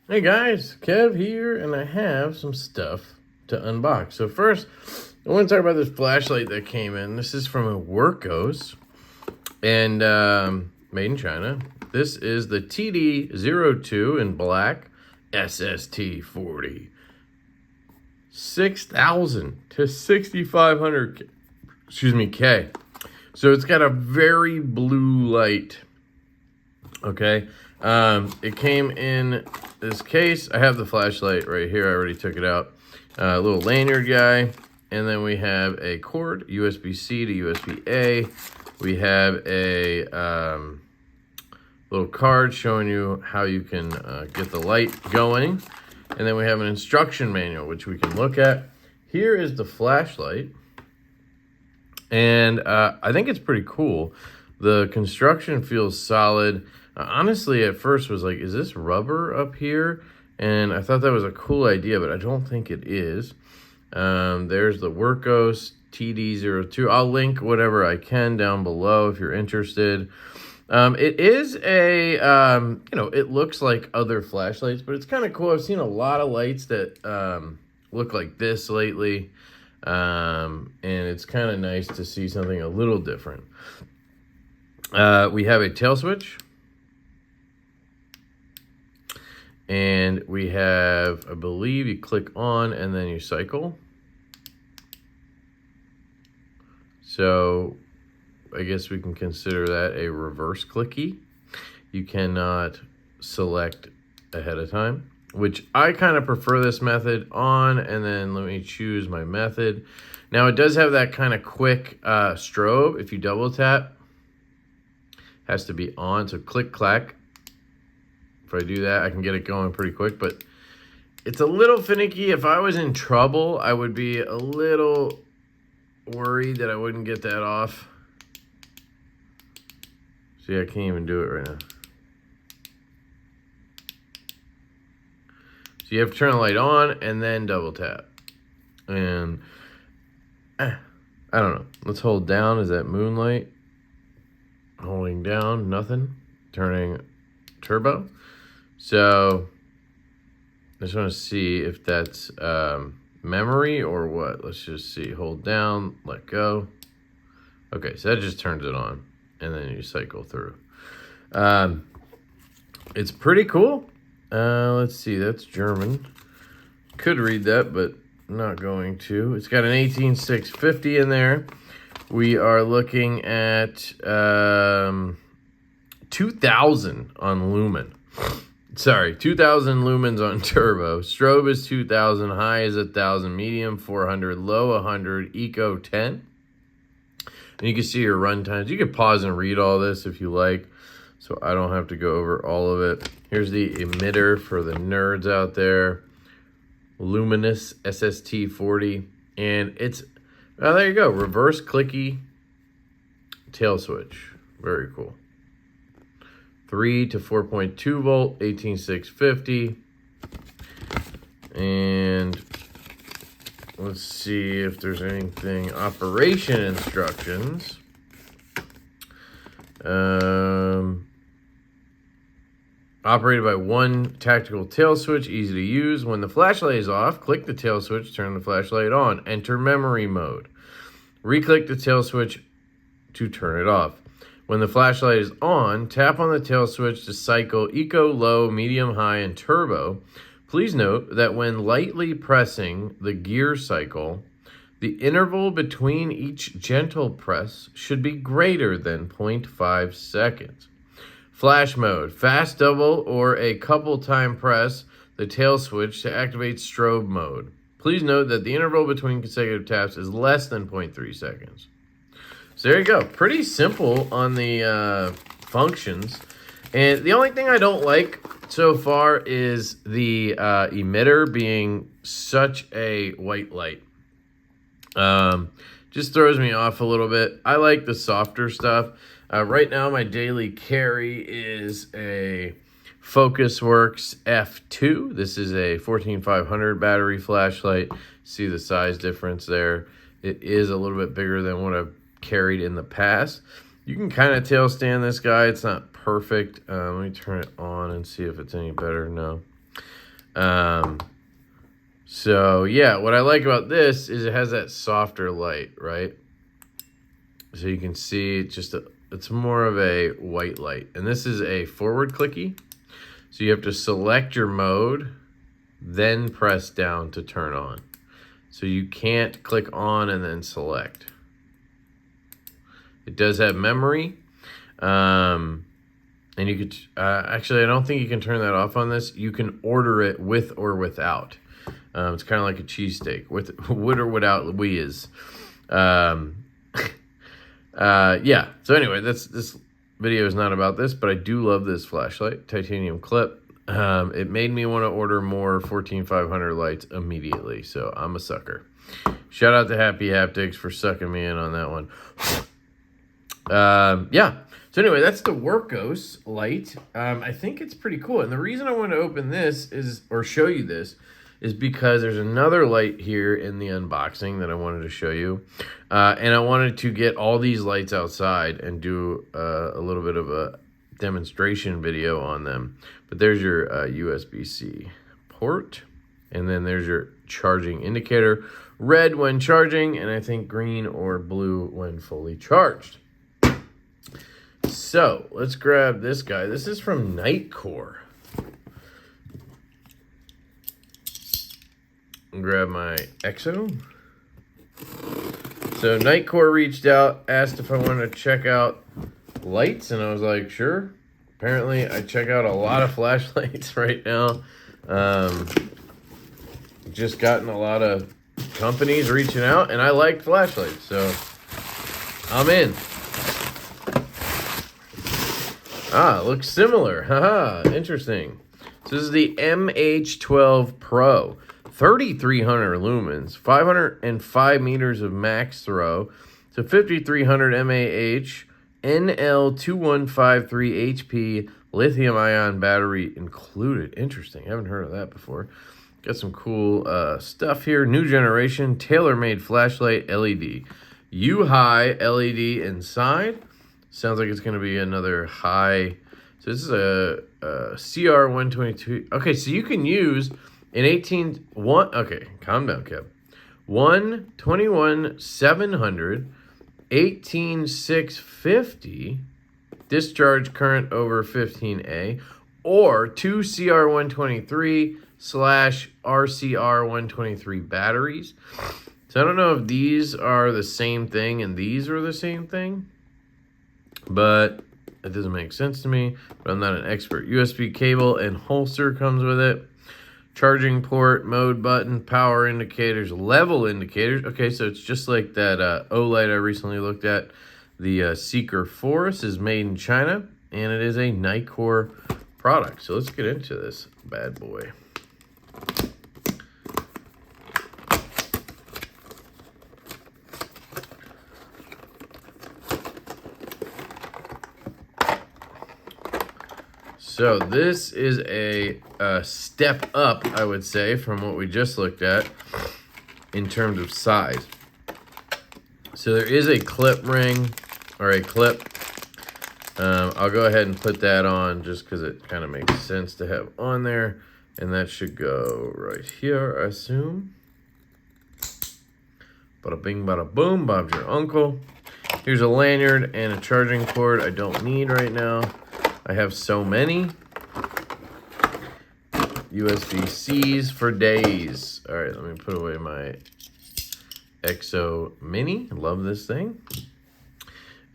Hey guys, Kev here, and I have some stuff to unbox. So first, I want to talk about this flashlight that came in. This is from a Workos, and made in China. This is the TD02 in black, SST40. 6,000 to 6,500, K. So it's got a very blue light, okay? It came in this case. I have the flashlight right here. I already took it out. A little lanyard guy. And then we have a cord, USB-C to USB-A. We have a little card showing you how you can get the light going. And then we have an instruction manual, which we can look at. Here is the flashlight. And I think it's pretty cool. The construction feels solid. Honestly, at first was like, is this rubber up here? And I thought that was a cool idea, but I don't think it is. There's the Workos TD02. I'll link whatever I can down below if you're interested. It is a, it looks like other flashlights, but it's kind of cool. I've seen a lot of lights that look like this lately. And it's kind of nice to see something a little different. We have a tail switch. And we have, I believe you click on and then you cycle. So I guess we can consider that a reverse clicky. You cannot select ahead of time, which I kind of prefer this method on, and then let me choose my method. Now it does have that kind of quick strobe. If you double tap, has to be on, so click clack. If I do that, I can get it going pretty quick, but it's a little finicky. If I was in trouble, I would be a little worried that I wouldn't get that off. See, I can't even do it right now. So you have to turn the light on and then double tap. And I don't know. Let's hold down. Is that moonlight? Holding down, nothing. Turning turbo. So I just want to see if that's memory or what. Let's just see. Hold down, let go. Okay, so that just turns it on, and then you cycle through. It's pretty cool. Let's see. That's German. Could read that, but I'm not going to. It's got an 18650 in there. We are looking at 2,000 on lumen. Sorry, 2,000 lumens on turbo. Strobe is 2,000, high is 1,000, medium 400, low 100, eco 10. And you can see your run times. You can pause and read all this if you like, so I don't have to go over all of it. Here's the emitter for the nerds out there. Luminous SST40. And it's, oh, there you go, reverse clicky tail switch. Very cool. 3 to 4.2 volt, 18650. And let's see if there's anything. Operation instructions. Operated by one tactical tail switch, easy to use. When the flashlight is off, click the tail switch, turn the flashlight on. Enter memory mode. Re-click the tail switch to turn it off. When the flashlight is on, tap on the tail switch to cycle eco, low, medium, high, and turbo. Please note that when lightly pressing the gear cycle, the interval between each gentle press should be greater than 0.5 seconds. Flash mode, fast double or a couple time press the tail switch to activate strobe mode. Please note that the interval between consecutive taps is less than 0.3 seconds. So there you go. Pretty simple on the functions. And the only thing I don't like so far is the emitter being such a white light. Just throws me off a little bit. I like the softer stuff. Right now, my daily carry is a FocusWorks F2. This is a 14500 battery flashlight. See the size difference there. It is a little bit bigger than what I've carried in the past. You can kind of tail stand this guy. It's not perfect. Let me turn it on and see if it's any better. No. So yeah, what I like about this is it has that softer light, right? So you can see it's more of a white light. And this is a forward clicky. So you have to select your mode, then press down to turn on. So you can't click on and then select. It does have memory. And you could, actually, I don't think you can turn that off on this. You can order it with or without. It's kind of like a cheesesteak, with or without whiz. Yeah, so anyway, this video is not about this, but I do love this flashlight, titanium clip. It made me want to order more 14500 lights immediately, so I'm a sucker. Shout out to Happy Haptics for sucking me in on that one. Yeah, so anyway, that's the Workos light. I think it's pretty cool, and the reason I want to open this or show you this is because there's another light here in the unboxing that I wanted to show you. And I wanted to get all these lights outside and do a little bit of a demonstration video on them. But there's your USB-C port, and then there's your charging indicator. Red when charging, and I think green or blue when fully charged. So let's grab this guy. This is from Nightcore. Grab my EXO. So Nightcore reached out, asked if I wanted to check out lights, and I was like, sure. Apparently, I check out a lot of flashlights right now. Just gotten a lot of companies reaching out, and I like flashlights, so I'm in. Ah, it looks similar. Haha, interesting. So this is the MH12 Pro. 3,300 lumens, 505 meters of max throw, so 5,300 mAh, NL2153 HP, lithium-ion battery included. Interesting. Haven't heard of that before. Got some cool stuff here. New generation, tailor-made flashlight LED. U-high LED inside. Sounds like it's going to be another high. So this is a CR122. Okay, so you can use an 18-1. Okay, calm down, Kev. 121-700, 18-650, discharge current over 15A, or 2 CR123/RCR123 batteries. So I don't know if these are the same thing and these are the same thing, but it doesn't make sense to me, but I'm not an expert. USB cable and holster comes with it. Charging port, mode button, power indicators, level indicators. Okay, so it's just like that OLED I recently looked at. The Seeker Forest is made in China, and it is a Nightcore product. So let's get into this bad boy. So this is a step up, I would say, from what we just looked at in terms of size. So there is a clip ring, or a clip. I'll go ahead and put that on just because it kind of makes sense to have on there. And that should go right here, I assume. Bada bing, bada boom, Bob's your uncle. Here's a lanyard and a charging cord I don't need right now. I have so many USB-Cs for days. All right, let me put away my EXO Mini. Love this thing.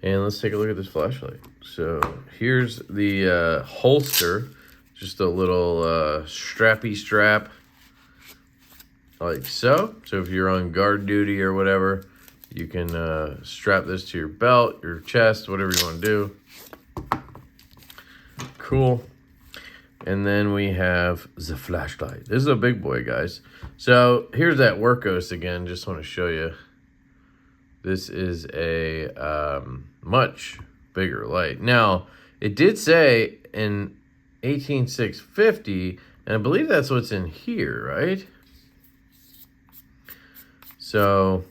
And let's take a look at this flashlight. So here's the holster. Just a little strappy strap like so. So if you're on guard duty or whatever, you can strap this to your belt, your chest, whatever you want to do. Cool. And then we have the flashlight. This is a big boy, guys. So here's that Workos again. Just want to show you. This is a much bigger light. Now, it did say in 18650, and I believe that's what's in here, right? So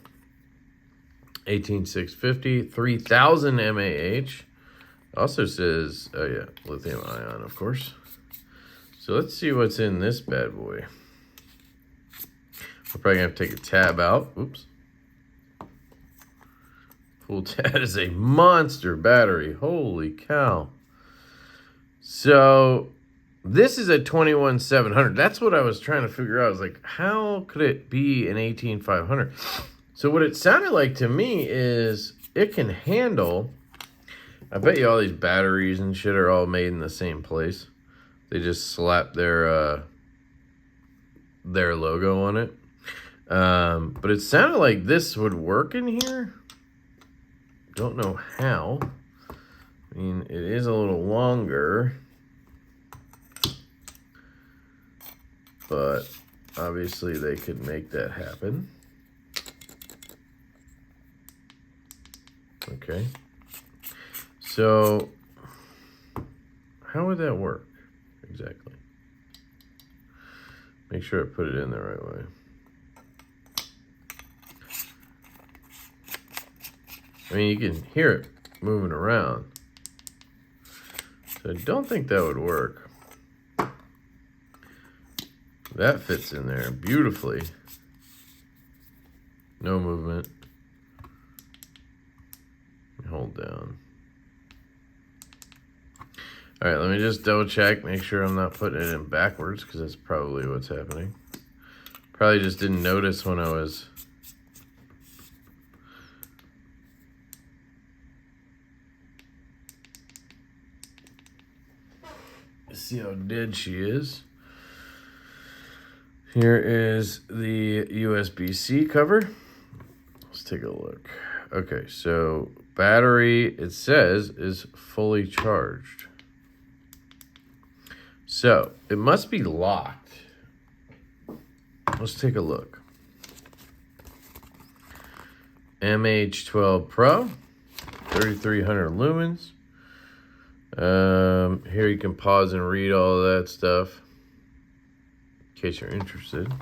18650, 3000 mAh. Also says, oh yeah, lithium ion, of course. So let's see what's in this bad boy. We're probably gonna have to take a tab out. Oops. That is a monster battery. Holy cow. So this is a 21700. That's what I was trying to figure out. I was like, how could it be an 18500? So what it sounded like to me is it can handle, I bet you all these batteries and shit are all made in the same place. They just slap their logo on it. But it sounded like this would work in here. Don't know how. I mean, it is a little longer, but obviously they could make that happen. Okay. So how would that work exactly? Make sure I put it in the right way. I mean, you can hear it moving around. So I don't think that would work. That fits in there beautifully. No movement. Hold down. All right, let me just double check, make sure I'm not putting it in backwards, because that's probably what's happening. Probably just didn't notice when I was... See how dead she is. Here is the USB-C cover. Let's take a look. Okay, so battery, it says, is fully charged. So it must be locked. Let's take a look. MH12 Pro, 3300 lumens. Here you can pause and read all of that stuff in case you're interested.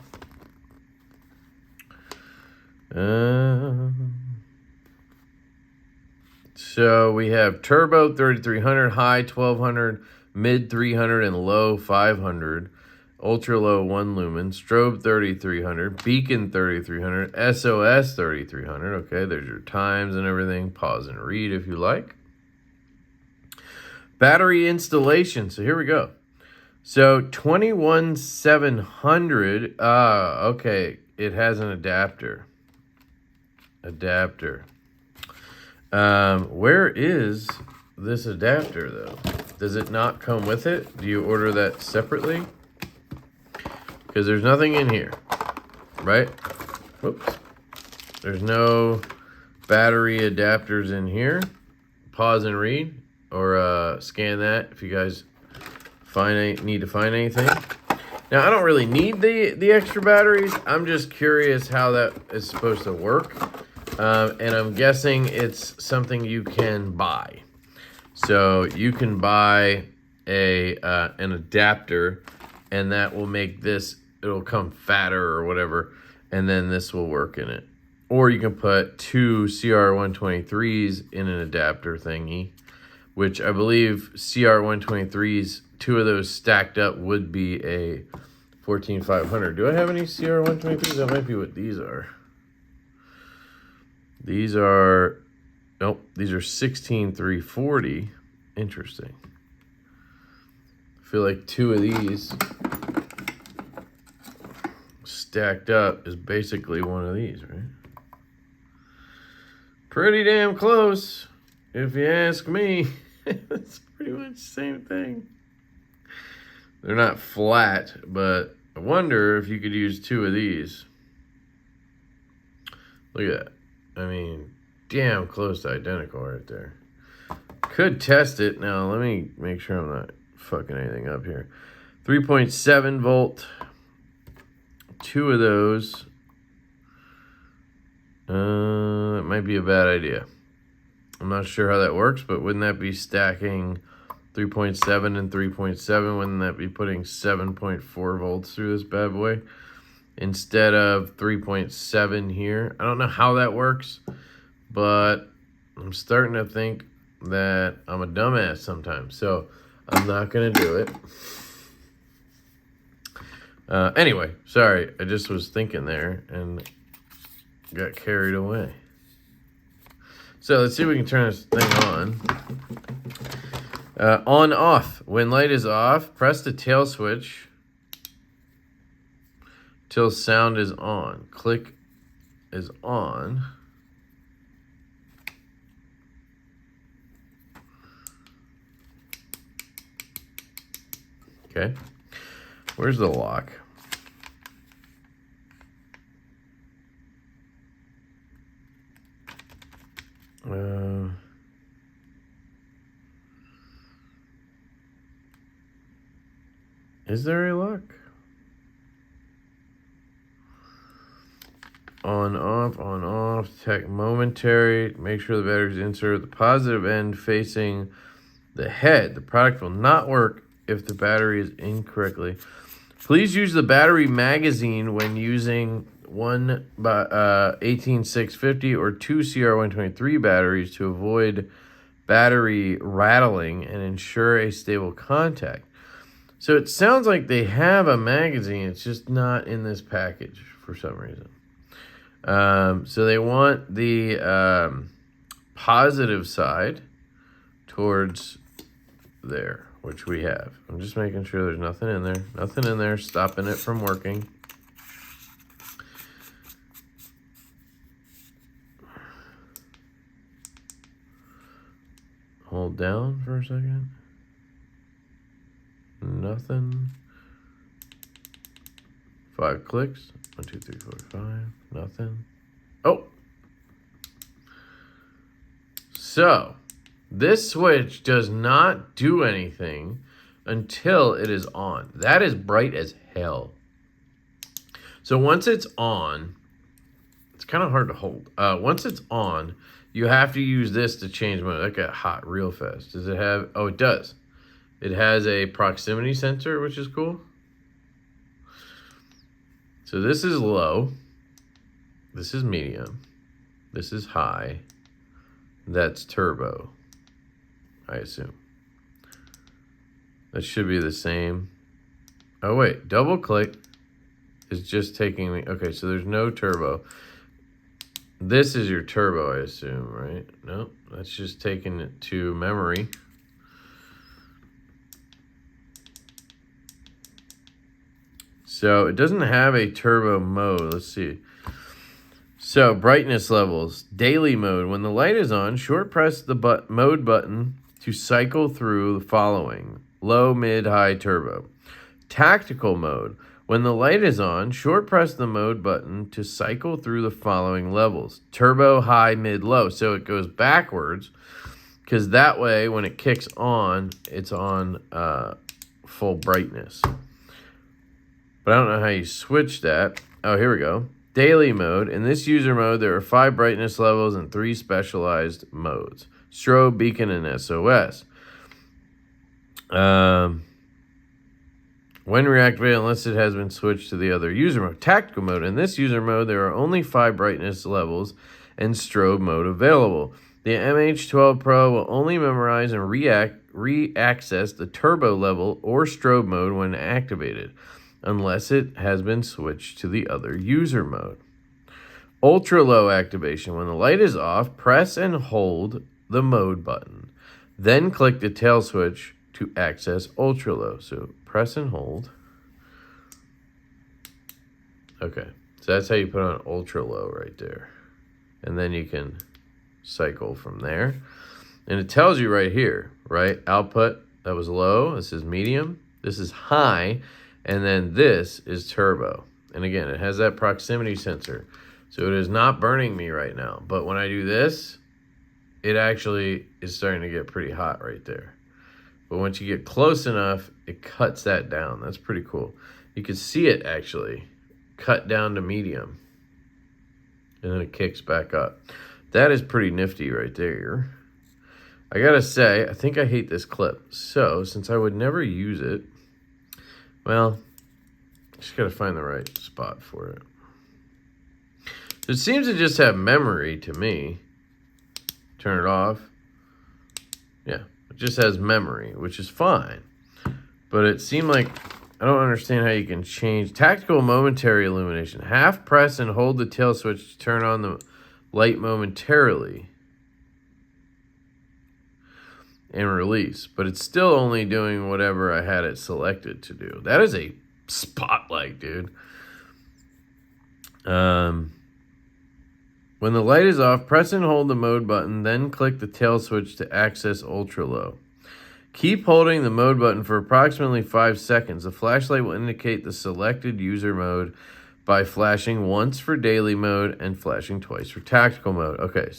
So we have turbo 3300, high 1200, mid 300, and low 500. Ultra low 1 lumen, strobe 3300, beacon 3300, SOS 3300. Okay, there's your times and everything. Pause and read if you like. Battery installation. So here we go. So 21700. Okay, it has an adapter. Where is this adapter though? Does it not come with it? Do you order that separately? Because there's nothing in here, right? Whoops. There's no battery adapters in here. Pause and read, or scan that if you guys need to find anything. Now, I don't really need the extra batteries. I'm just curious how that is supposed to work. And I'm guessing it's something you can buy. So you can buy an adapter, and that will make this, it'll come fatter or whatever, and then this will work in it. Or you can put two CR123s in an adapter thingy, which I believe CR123s, two of those stacked up would be a 14500. Do I have any CR123s? That might be what these are. These are, nope, these are 16340. Interesting. I feel like two of these stacked up is basically one of these, right? Pretty damn close, if you ask me. It's pretty much the same thing. They're not flat, but I wonder if you could use two of these. Look at that. I mean, damn close to identical right there. Could test it. Now, let me make sure I'm not fucking anything up here. 3.7 volt. Two of those. It might be a bad idea. I'm not sure how that works, but wouldn't that be stacking 3.7 and 3.7? Wouldn't that be putting 7.4 volts through this bad boy instead of 3.7 here? I don't know how that works, but I'm starting to think that I'm a dumbass sometimes, so I'm not gonna do it. Anyway, sorry. I just was thinking there and got carried away. So let's see if we can turn this thing on. On off. When light is off, press the tail switch till sound is on. Click is on. Okay. Where's the lock? Is there a lock? On, off, tech momentary. Make sure the battery is inserted at the positive end facing the head. The product will not work if the battery is incorrectly. Please use the battery magazine when using 18650 or 2 CR123 batteries to avoid battery rattling and ensure a stable contact. So it sounds like they have a magazine. It's just not in this package for some reason. So they want the positive side towards there, which we have. I'm just making sure there's nothing in there. Nothing in there stopping it from working. Hold down for a second. Nothing. 5 clicks. 1, 2, 3, 4, 5. Nothing. Oh. So, this switch does not do anything until it is on. That is bright as hell. So once it's on, it's kind of hard to hold. Once it's on, you have to use this to change mode. That got hot real fast. Does it have? Oh, it does. It has a proximity sensor, which is cool. So this is low. This is medium. This is high. That's turbo, I assume. That should be the same. Oh, wait. Double click is just taking me. Okay, so there's no turbo. This is your turbo, I assume, right? No, that's just taking it to memory. So it doesn't have a turbo mode. Let's see. So brightness levels, daily mode. When the light is on, short press the mode button to cycle through the following: low, mid, high, turbo. Tactical mode. When the light is on, short press the mode button to cycle through the following levels: turbo, high, mid, low. So it goes backwards, because that way when it kicks on, it's on full brightness. But I don't know how you switch that. Oh, here we go. Daily mode. In this user mode, there are 5 brightness levels and 3 specialized modes: strobe, beacon, and SOS. When reactivated, unless it has been switched to the other user mode. Tactical mode. In this user mode, there are only 5 brightness levels and strobe mode available. The MH12 Pro will only memorize and re-access the turbo level or strobe mode when activated, unless it has been switched to the other user mode. Ultra low activation. When the light is off, press and hold the mode button. Then click the tail switch to access ultra low. So press and hold. Okay, so that's how you put on ultra low right there. And then you can cycle from there. And it tells you right here, right? Output, that was low. This is medium. This is high. And then this is turbo. And again, it has that proximity sensor. So it is not burning me right now. But when I do this, it actually is starting to get pretty hot right there. But once you get close enough, it cuts that down. That's pretty cool. You can see it actually cut down to medium. And then it kicks back up. That is pretty nifty right there. I gotta say, I think I hate this clip. So since I would never use it, well, just got to find the right spot for it. So it seems to just have memory to me. Turn it off. Yeah, it just has memory, which is fine. But it seemed like I don't understand how you can change tactical momentary illumination. Half press and hold the tail switch to turn on the light momentarily and release, but it's still only doing whatever I had it selected to do. That is a spotlight, dude. When the light is off, press and hold the mode button, then click the tail switch to access ultra low. Keep holding the mode button for approximately 5 seconds. The flashlight will indicate the selected user mode by flashing once for daily mode and flashing twice for tactical mode. Okay,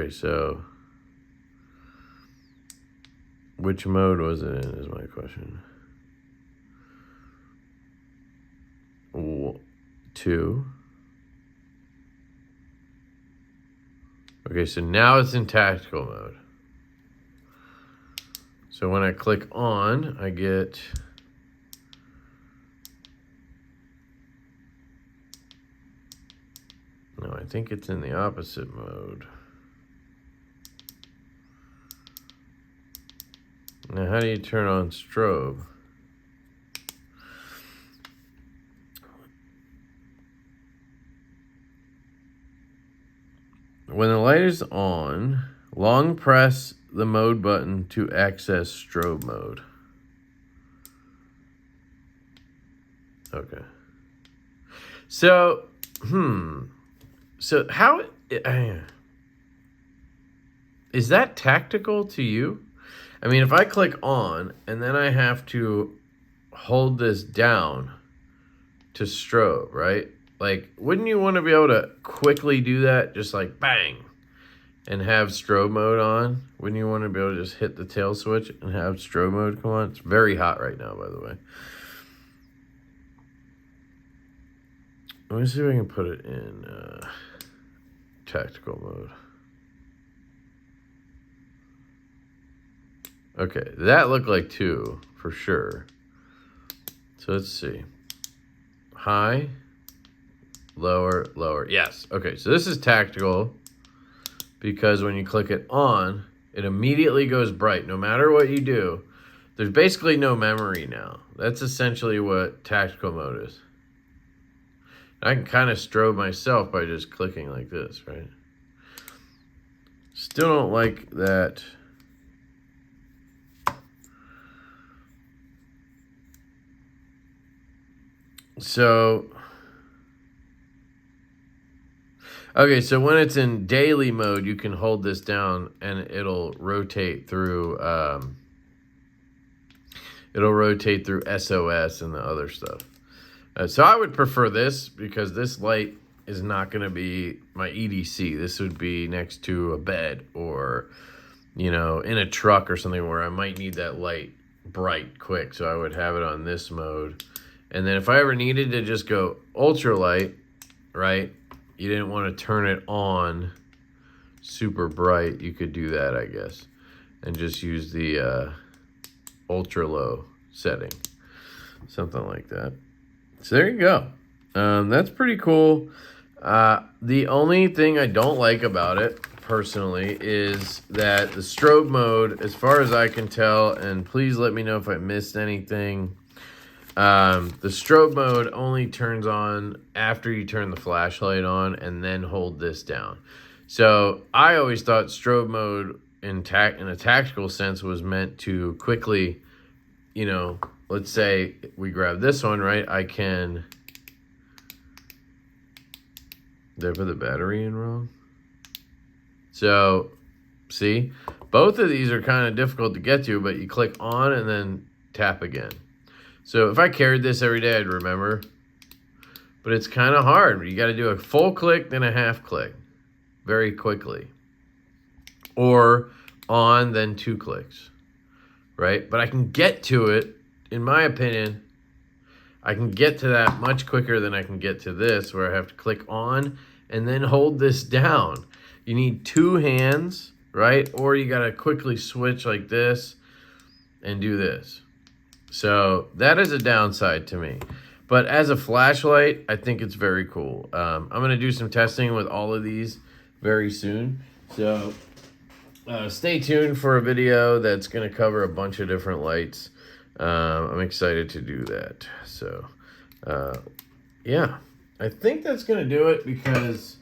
so which mode was it in is my question. 2. Okay, so now it's in tactical mode. So when I click on, I get no, I think it's in the opposite mode. Now, how do you turn on strobe? When the light is on, long press the mode button to access strobe mode. Okay. So, So how is that tactical to you? I mean, if I click on and then I have to hold this down to strobe, right? Like, wouldn't you want to be able to quickly do that? Just like bang and have strobe mode on? Wouldn't you want to be able to just hit the tail switch and have strobe mode come on? It's very hot right now, by the way. Let me see if I can put it in tactical mode. Okay, that looked like 2 for sure. So let's see. High, lower, lower. Yes. Okay, so this is tactical because when you click it on, it immediately goes bright. No matter what you do, there's basically no memory now. That's essentially what tactical mode is. I can kind of strobe myself by just clicking like this, right? Still don't like that. So, okay, so when it's in daily mode, you can hold this down and it'll rotate through SOS and the other stuff. So I would prefer this because this light is not going to be my EDC. This would be next to a bed or, you know, in a truck or something where I might need that light bright quick. So I would have it on this mode. And then if I ever needed to just go ultralight, right, you didn't want to turn it on super bright, you could do that, I guess, and just use the ultra low setting, something like that. So there you go. That's pretty cool. The only thing I don't like about it, personally, is that the strobe mode, as far as I can tell, and please let me know if I missed anything, the strobe mode only turns on after you turn the flashlight on and then hold this down. So I always thought strobe mode in a tactical sense was meant to quickly, you know, let's say we grab this one, right? I can... Did I put the battery in wrong? So, see? Both of these are kind of difficult to get to, but you click on and then tap again. So if I carried this every day, I'd remember. But it's kind of hard. You got to do a full click, then a half click. Very quickly. Or on, then 2 clicks. Right? But I can get to it, in my opinion, I can get to that much quicker than I can get to this, where I have to click on and then hold this down. You need 2 hands, right? Or you got to quickly switch like this and do this. So that is a downside to me. But as a flashlight, I think it's very cool. I'm going to do some testing with all of these very soon. So stay tuned for a video that's going to cover a bunch of different lights. I'm excited to do that. So, yeah, I think that's going to do it because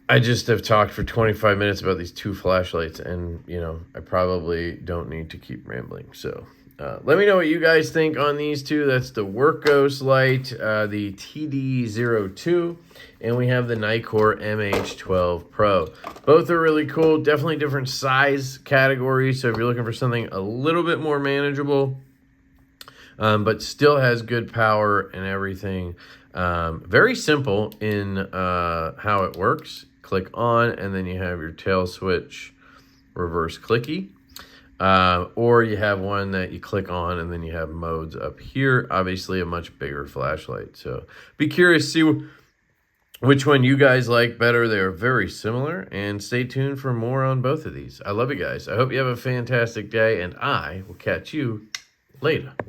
I just have talked for 25 minutes about these two flashlights, and, you know, I probably don't need to keep rambling. So, let me know what you guys think on these two. That's the Workghost light, the TD02, and we have the Nikkor MH12 Pro. Both are really cool, definitely different size categories. So if you're looking for something a little bit more manageable, but still has good power and everything. Very simple in how it works. Click on, and then you have your tail switch reverse clicky. Or you have one that you click on, and then you have modes up here. Obviously, a much bigger flashlight. So be curious to see which one you guys like better. They are very similar, and stay tuned for more on both of these. I love you guys. I hope you have a fantastic day, and I will catch you later.